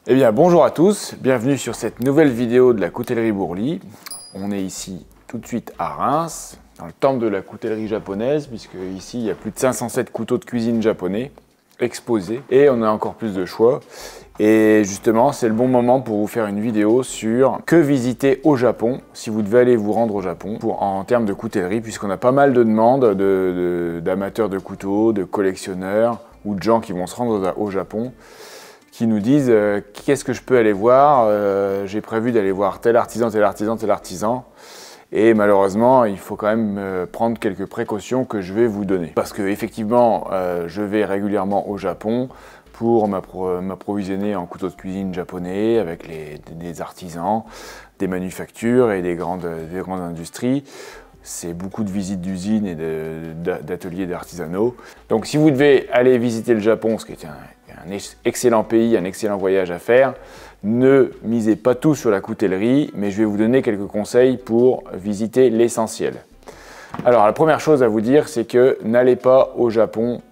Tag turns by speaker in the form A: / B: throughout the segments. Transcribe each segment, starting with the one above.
A: Eh bien bonjour à tous, bienvenue sur cette nouvelle vidéo de la coutellerie Bourly. On est ici tout de suite à Reims, dans le temple de la coutellerie japonaise, puisque ici il y a plus de 507 couteaux de cuisine japonais exposés et on a encore plus de choix. Et justement c'est le bon moment pour vous faire une vidéo sur que visiter au Japon si vous devez aller vous rendre au Japon en termes de coutellerie, puisqu'on a pas mal de demandes d'amateurs de couteaux, de collectionneurs ou de gens qui vont se rendre au Japon, qui nous disent qu'est-ce que je peux aller voir, j'ai prévu d'aller voir tel artisan, tel artisan, tel artisan. Et malheureusement, il faut quand même prendre quelques précautions que je vais vous donner. Parce que effectivement, je vais régulièrement au Japon pour m'approvisionner en couteaux de cuisine japonais avec des artisans, des manufactures et des grandes industries. C'est beaucoup de visites d'usines et d'ateliers d'artisanaux. Donc si vous devez aller visiter le Japon, ce qui est un excellent pays, un excellent voyage à faire, ne misez pas tout sur la coutellerie, mais je vais vous donner quelques conseils pour visiter l'essentiel. Alors la première chose à vous dire, c'est que n'allez pas au Japon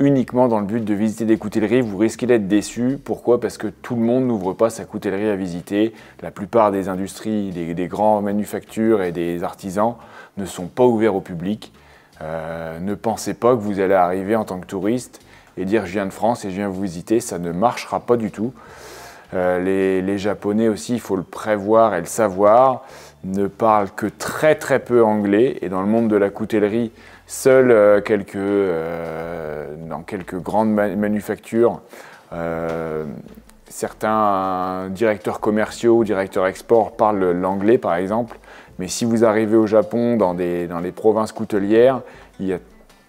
A: uniquement dans le but de visiter des coutelleries, vous risquez d'être déçu. Pourquoi? Parce que tout le monde n'ouvre pas sa coutellerie à visiter. La plupart des industries, des grands manufactures et des artisans ne sont pas ouverts au public. Ne pensez pas que vous allez arriver en tant que touriste et dire je viens de France et je viens vous visiter, ça ne marchera pas du tout. Les Japonais aussi, il faut le prévoir et le savoir, ne parlent que très peu anglais, et dans le monde de la coutellerie, seuls dans quelques grandes manufactures, certains directeurs commerciaux ou directeurs export parlent l'anglais par exemple, mais si vous arrivez au Japon dans les provinces coutelières, il y a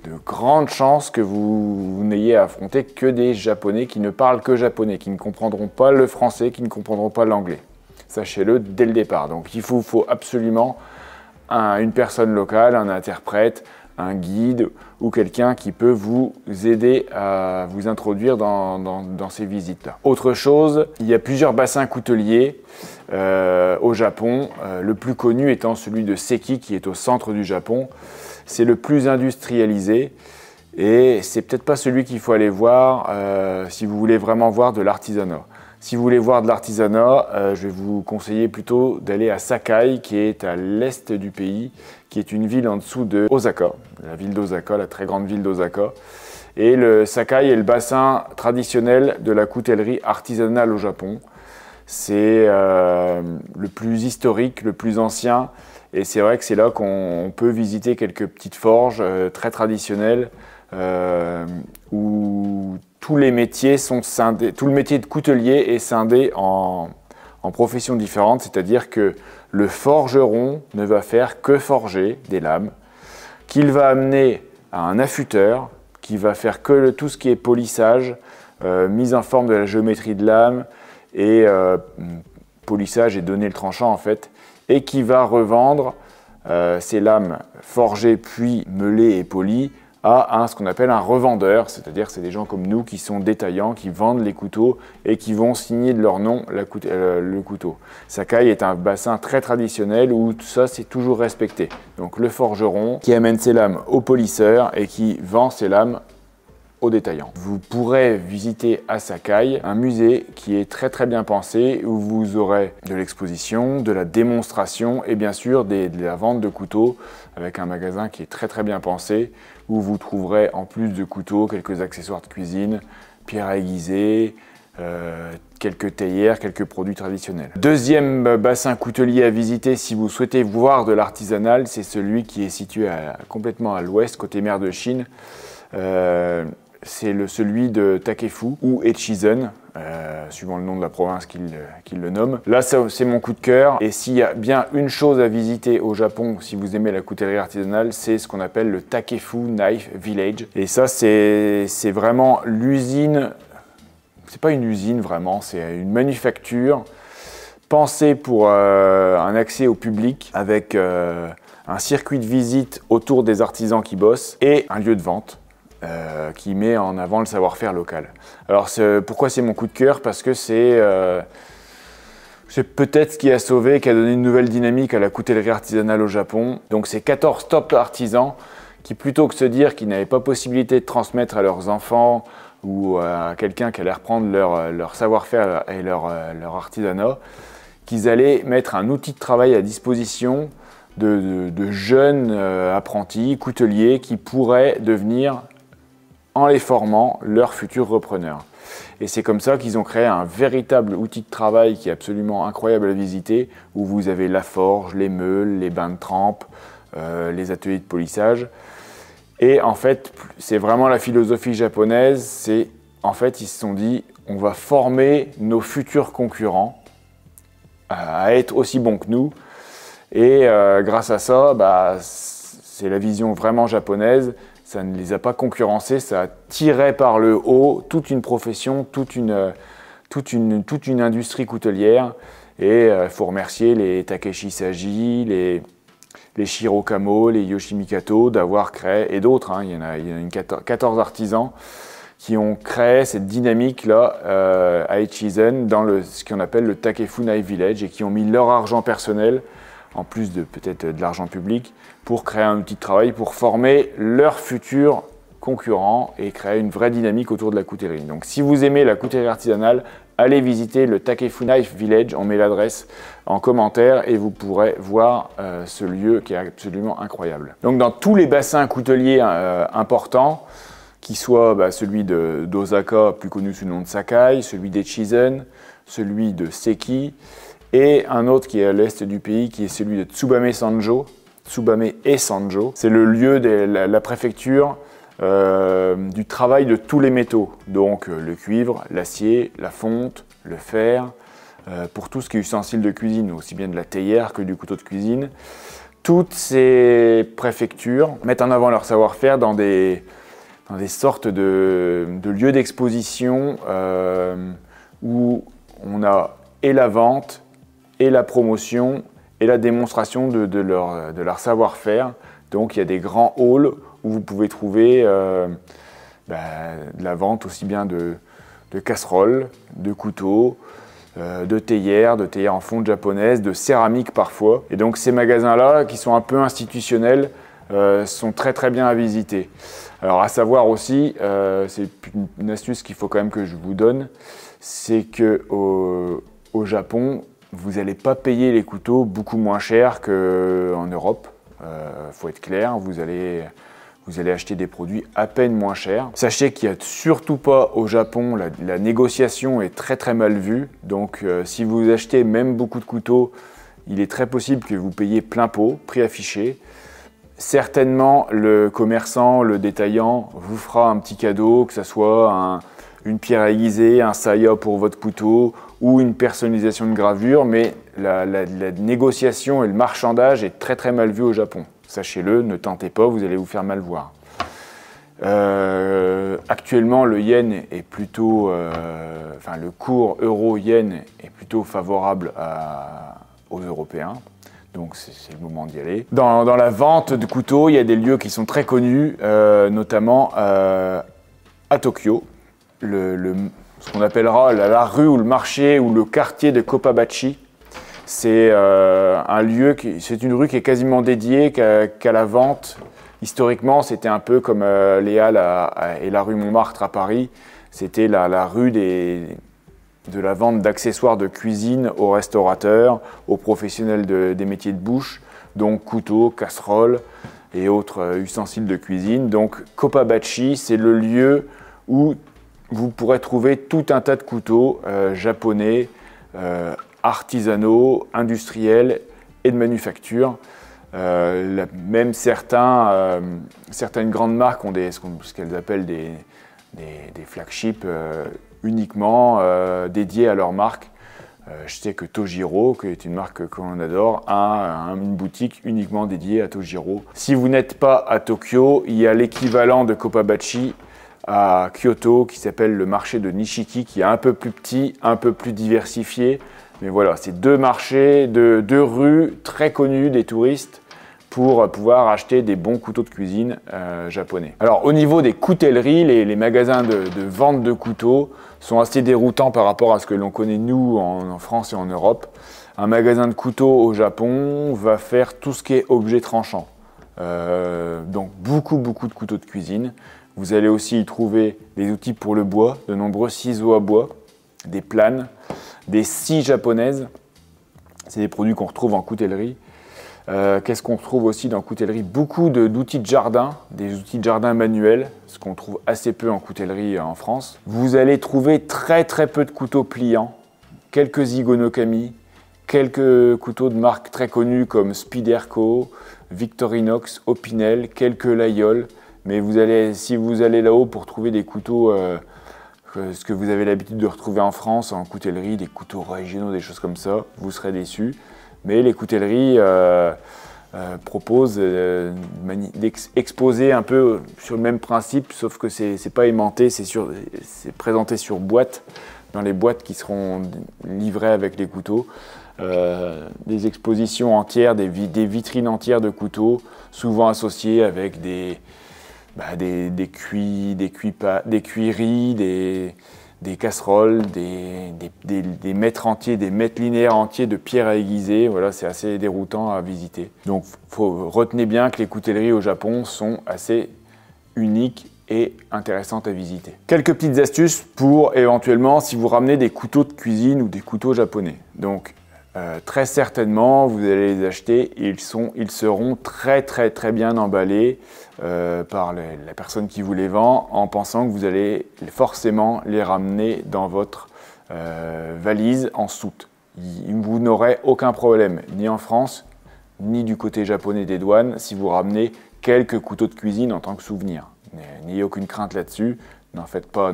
A: de grandes chances que vous n'ayez à affronter que des Japonais qui ne parlent que japonais, qui ne comprendront pas le français, qui ne comprendront pas l'anglais. Sachez-le dès le départ. Donc il faut absolument une personne locale, un interprète, un guide ou quelqu'un qui peut vous aider à vous introduire dans ces visites-là. Autre chose, il y a plusieurs bassins couteliers au Japon, le plus connu étant celui de Seki qui est au centre du Japon. C'est le plus industrialisé et c'est peut-être pas celui qu'il faut aller voir si vous voulez vraiment voir de l'artisanat. Si vous voulez voir de l'artisanat, je vais vous conseiller plutôt d'aller à Sakai, qui est à l'est du pays, qui est une ville en dessous de Osaka, la ville d'Osaka, la très grande ville d'Osaka. Et le Sakai est le bassin traditionnel de la coutellerie artisanale au Japon. C'est le plus historique, le plus ancien. Et c'est vrai que c'est là qu'on peut visiter quelques petites forges très traditionnelles où tous les métiers sont scindés, tout le métier de coutelier est scindé en professions différentes, c'est-à-dire que le forgeron ne va faire que forger des lames, qu'il va amener à un affûteur qui va faire que tout ce qui est polissage, mise en forme de la géométrie de lame et polissage et donner le tranchant en fait, et qui va revendre ces lames forgées puis meulées et polies à ce qu'on appelle un revendeur, c'est-à-dire c'est des gens comme nous qui sont détaillants, qui vendent les couteaux et qui vont signer de leur nom le couteau. Sakai est un bassin très traditionnel où tout ça c'est toujours respecté. Donc le forgeron qui amène ses lames au polisseur et qui vend ses lames aux détaillants. Vous pourrez visiter à Sakai un musée qui est très bien pensé où vous aurez de l'exposition, de la démonstration et bien sûr de la vente de couteaux avec un magasin qui est très bien pensé où vous trouverez en plus de couteaux quelques accessoires de cuisine, pierres à aiguiser, quelques théières, quelques produits traditionnels. Deuxième bassin coutelier à visiter si vous souhaitez voir de l'artisanal, c'est celui qui est situé complètement à l'ouest, côté mer de Chine. C'est celui de Takefu ou Echizen, suivant le nom de la province qu'il le nomme. Là, c'est mon coup de cœur. Et s'il y a bien une chose à visiter au Japon, si vous aimez la coutellerie artisanale, c'est ce qu'on appelle le Takefu Knife Village. Et ça, c'est vraiment l'usine. C'est pas une usine vraiment, c'est une manufacture pensée pour un accès au public avec un circuit de visite autour des artisans qui bossent et un lieu de vente. Qui met en avant le savoir-faire local. Alors pourquoi c'est mon coup de cœur? Parce que c'est peut-être ce qui a sauvé, qui a donné une nouvelle dynamique à la coutellerie artisanale au Japon. Donc c'est 14 top artisans qui, plutôt que se dire qu'ils n'avaient pas possibilité de transmettre à leurs enfants ou à quelqu'un qui allait reprendre leur savoir-faire et leur artisanat, qu'ils allaient mettre un outil de travail à disposition de jeunes apprentis, couteliers, qui pourraient devenir, en les formant, leurs futurs repreneurs. Et c'est comme ça qu'ils ont créé un véritable outil de travail qui est absolument incroyable à visiter, où vous avez la forge, les meules, les bains de trempe, les ateliers de polissage. Et en fait, c'est vraiment la philosophie japonaise, en fait, ils se sont dit, on va former nos futurs concurrents à être aussi bons que nous. Et grâce à ça, c'est la vision vraiment japonaise. Ça ne les a pas concurrencés, ça a tiré par le haut toute une profession, toute une industrie coutelière. Et il faut remercier les Takeshi Saji, les Shiro Kamo, les Yoshimikato d'avoir créé, et d'autres, hein, il y en a 14 artisans qui ont créé cette dynamique-là à Echizen dans ce qu'on appelle le Takefunai Village et qui ont mis leur argent personnel, en plus de peut-être de l'argent public, pour créer un outil de travail, pour former leurs futurs concurrents et créer une vraie dynamique autour de la coutellerie. Donc si vous aimez la coutellerie artisanale, allez visiter le Takefunai Village, on met l'adresse en commentaire et vous pourrez voir ce lieu qui est absolument incroyable. Donc dans tous les bassins couteliers importants, qui soit celui d'Osaka, plus connu sous le nom de Sakai, celui d'Echizen, celui de Seki, et un autre qui est à l'est du pays, qui est celui de Tsubame Sanjo, Tsubame et Sanjo. C'est le lieu de la préfecture du travail de tous les métaux, donc le cuivre, l'acier, la fonte, le fer, pour tout ce qui est ustensile de cuisine, aussi bien de la théière que du couteau de cuisine. Toutes ces préfectures mettent en avant leur savoir-faire dans des sortes de lieux d'exposition où on a et la vente, et la promotion, et la démonstration de leur savoir-faire. Donc il y a des grands halls où vous pouvez trouver de la vente aussi bien de casseroles, de couteaux, de théières en fonte japonaise, de céramique parfois. Et donc ces magasins-là, qui sont un peu institutionnels, sont très très bien à visiter. Alors à savoir aussi, c'est une astuce qu'il faut quand même que je vous donne, c'est qu'au Japon, vous n'allez pas payer les couteaux beaucoup moins cher qu'en Europe. Faut être clair, vous allez acheter des produits à peine moins chers. Sachez qu'il n'y a surtout pas au Japon, la négociation est très très mal vue. Donc si vous achetez même beaucoup de couteaux, il est très possible que vous payiez plein pot, prix affiché. Certainement, le commerçant, le détaillant vous fera un petit cadeau, que ce soit une pierre aiguisée, un saya pour votre couteau ou une personnalisation de gravure, mais la négociation et le marchandage est très très mal vu au Japon. Sachez-le, ne tentez pas, vous allez vous faire mal voir. Actuellement, le yen est plutôt, le cours euro-yen est plutôt favorable aux Européens. Donc c'est le moment d'y aller. Dans la vente de couteaux, il y a des lieux qui sont très connus, notamment à Tokyo. Ce qu'on appellera la rue ou le marché ou le quartier de Kopabachi. C'est un lieu, c'est une rue qui est quasiment dédiée qu'à la vente. Historiquement, c'était un peu comme les Halles et la rue Montmartre à Paris. C'était la rue de la vente d'accessoires de cuisine aux restaurateurs, aux professionnels des métiers de bouche, donc couteaux, casseroles et autres ustensiles de cuisine. Donc Kopabachi, c'est le lieu où vous pourrez trouver tout un tas de couteaux japonais, artisanaux, industriels et de manufacture. Même certaines grandes marques ont ce qu'elles appellent des flagships uniquement dédiés à leur marque. Je sais que Tojiro, qui est une marque que l'on adore, a une boutique uniquement dédiée à Tojiro. Si vous n'êtes pas à Tokyo, il y a l'équivalent de Kopabachi à Kyoto qui s'appelle le marché de Nishiki, qui est un peu plus petit, un peu plus diversifié. Mais voilà, c'est deux marchés, deux rues très connues des touristes pour pouvoir acheter des bons couteaux de cuisine japonais. Alors au niveau des coutelleries, les magasins de vente de couteaux sont assez déroutants par rapport à ce que l'on connaît nous en France et en Europe. Un magasin de couteaux au Japon va faire tout ce qui est objet tranchant. Donc beaucoup de couteaux de cuisine, Vous allez aussi y trouver des outils pour le bois, de nombreux ciseaux à bois, des planes, des scies japonaises. C'est des produits qu'on retrouve en coutellerie. Qu'est-ce qu'on retrouve aussi dans la coutellerie? Beaucoup d'outils de jardin, des outils de jardin manuels, ce qu'on trouve assez peu en coutellerie en France. Vous allez trouver très peu de couteaux pliants, quelques Zigonokami, quelques couteaux de marques très connues comme Spyderco, Victorinox, Opinel, quelques Layol. Mais si vous allez là-haut pour trouver des couteaux, ce que vous avez l'habitude de retrouver en France, en coutellerie, des couteaux régionaux, des choses comme ça, vous serez déçus. Mais les coutelleries proposent d'exposer un peu sur le même principe, sauf que c'est pas aimanté, c'est présenté sur boîte, dans les boîtes qui seront livrées avec les couteaux. Des expositions entières, des vitrines entières de couteaux, souvent associées avec des cuilleries, des casseroles, des mètres entiers, des mètres linéaires entiers de pierres à aiguiser. Voilà, c'est assez déroutant à visiter. Donc, retenez bien que les coutelleries au Japon sont assez uniques et intéressantes à visiter. Quelques petites astuces pour éventuellement si vous ramenez des couteaux de cuisine ou des couteaux japonais. Donc, très certainement, vous allez les acheter et ils seront très bien emballés par la personne qui vous les vend en pensant que vous allez forcément les ramener dans votre valise en soute. Vous n'aurez aucun problème, ni en France, ni du côté japonais des douanes, si vous ramenez quelques couteaux de cuisine en tant que souvenir. N'ayez aucune crainte là-dessus. N'en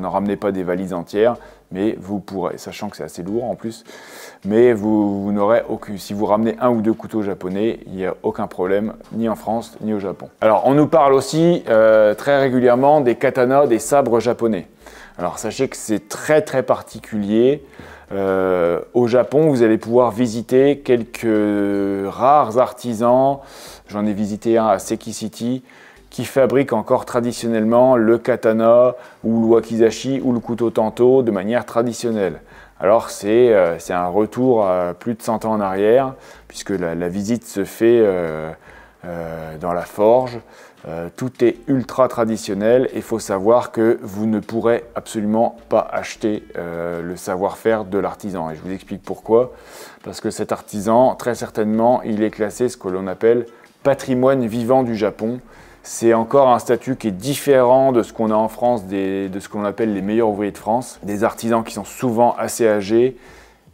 A: ramenez pas des valises entières, mais vous pourrez, sachant que c'est assez lourd en plus, mais vous n'aurez aucun. Si vous ramenez un ou deux couteaux japonais, il n'y a aucun problème, ni en France, ni au Japon. Alors, on nous parle aussi très régulièrement des katanas, des sabres japonais. Alors, sachez que c'est très particulier. Au Japon, vous allez pouvoir visiter quelques rares artisans. J'en ai visité un à Seki City, qui fabrique encore traditionnellement le katana ou le wakizashi ou le couteau tanto de manière traditionnelle. Alors c'est un retour à plus de 100 ans en arrière, puisque la visite se fait dans la forge. Tout est ultra traditionnel et il faut savoir que vous ne pourrez absolument pas acheter le savoir-faire de l'artisan. Et je vous explique pourquoi. Parce que cet artisan, très certainement, il est classé ce que l'on appelle patrimoine vivant du Japon. C'est encore un statut qui est différent de ce qu'on a en France, de ce qu'on appelle les meilleurs ouvriers de France. Des artisans qui sont souvent assez âgés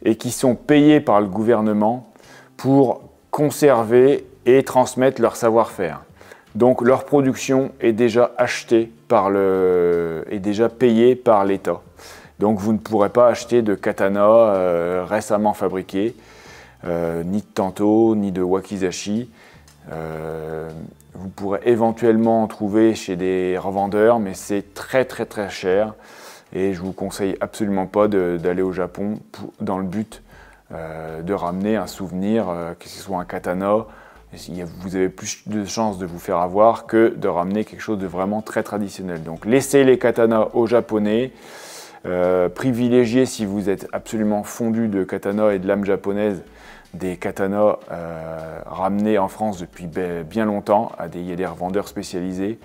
A: et qui sont payés par le gouvernement pour conserver et transmettre leur savoir-faire. Donc leur production est déjà achetée est déjà payée par l'État. Donc vous ne pourrez pas acheter de katana récemment fabriqué, ni de tanto, ni de wakizashi. Vous pourrez éventuellement en trouver chez des revendeurs, mais c'est très cher et je vous conseille absolument pas d'aller au Japon dans le but de ramener un souvenir, que ce soit un katana. Vous avez plus de chances de vous faire avoir que de ramener quelque chose de vraiment très traditionnel. Donc laissez les katanas aux Japonais, privilégiez si vous êtes absolument fondu de katana et de lame japonaise, des katanas ramenés en France depuis bien longtemps. Il y a des revendeurs spécialisés.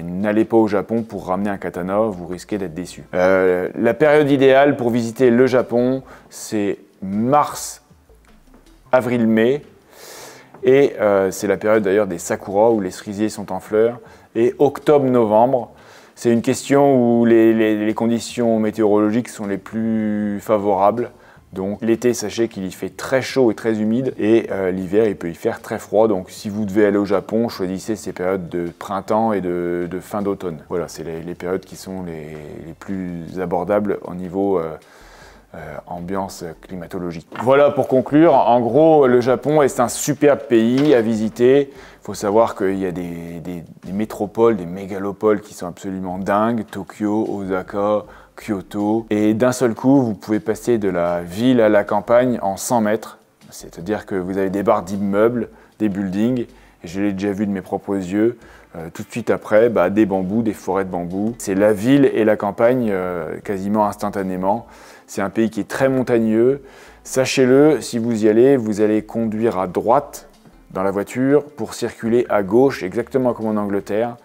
A: N'allez pas au Japon pour ramener un katana, vous risquez d'être déçu. La période idéale pour visiter le Japon, c'est mars, avril, mai. Et c'est la période d'ailleurs des sakura où les cerisiers sont en fleurs. Et octobre-novembre, c'est une question où les conditions météorologiques sont les plus favorables. Donc l'été, sachez qu'il y fait très chaud et très humide et l'hiver, il peut y faire très froid. Donc si vous devez aller au Japon, choisissez ces périodes de printemps et de fin d'automne. Voilà, c'est les périodes qui sont les plus abordables au niveau ambiance climatologique. Voilà pour conclure. En gros, le Japon est un superbe pays à visiter. Il faut savoir qu'il y a des métropoles, des mégalopoles qui sont absolument dingues. Tokyo, Osaka, Kyoto. Et d'un seul coup, vous pouvez passer de la ville à la campagne en 100 mètres. C'est-à-dire que vous avez des barres d'immeubles, des buildings, et je l'ai déjà vu de mes propres yeux. Tout de suite après, des bambous, des forêts de bambous. C'est la ville et la campagne quasiment instantanément. C'est un pays qui est très montagneux. Sachez-le, si vous y allez, vous allez conduire à droite dans la voiture pour circuler à gauche, exactement comme en Angleterre.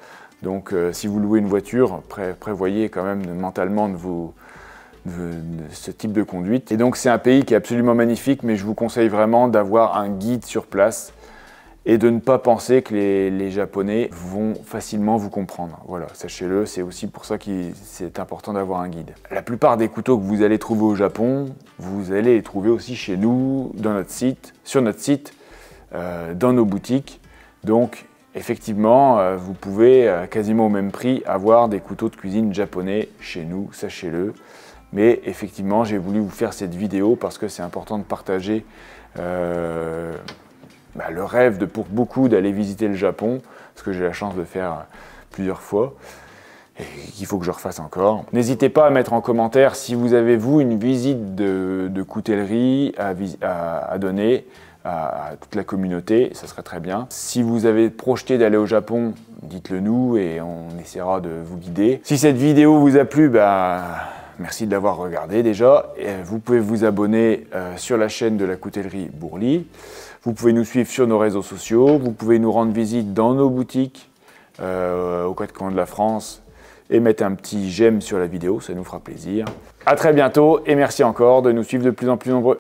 A: Donc si vous louez une voiture, prévoyez quand même mentalement de ce type de conduite. Et donc c'est un pays qui est absolument magnifique, mais je vous conseille vraiment d'avoir un guide sur place et de ne pas penser que les Japonais vont facilement vous comprendre. Voilà, sachez-le, c'est aussi pour ça que c'est important d'avoir un guide. La plupart des couteaux que vous allez trouver au Japon, vous allez les trouver aussi chez nous, sur notre site, dans nos boutiques. Donc effectivement, vous pouvez quasiment au même prix avoir des couteaux de cuisine japonais chez nous, sachez-le. Mais effectivement, j'ai voulu vous faire cette vidéo parce que c'est important de partager le rêve pour beaucoup d'aller visiter le Japon, parce que j'ai la chance de faire plusieurs fois et qu'il faut que je refasse encore. N'hésitez pas à mettre en commentaire si vous avez, vous, une visite de coutellerie à donner à toute la communauté, ça serait très bien. Si vous avez projeté d'aller au Japon, dites-le nous et on essaiera de vous guider. Si cette vidéo vous a plu, merci de l'avoir regardé déjà. Et vous pouvez vous abonner sur la chaîne de la coutellerie Bourly. Vous pouvez nous suivre sur nos réseaux sociaux. Vous pouvez nous rendre visite dans nos boutiques aux quatre coins de la France et mettre un petit j'aime sur la vidéo, ça nous fera plaisir. À très bientôt et merci encore de nous suivre de plus en plus nombreux.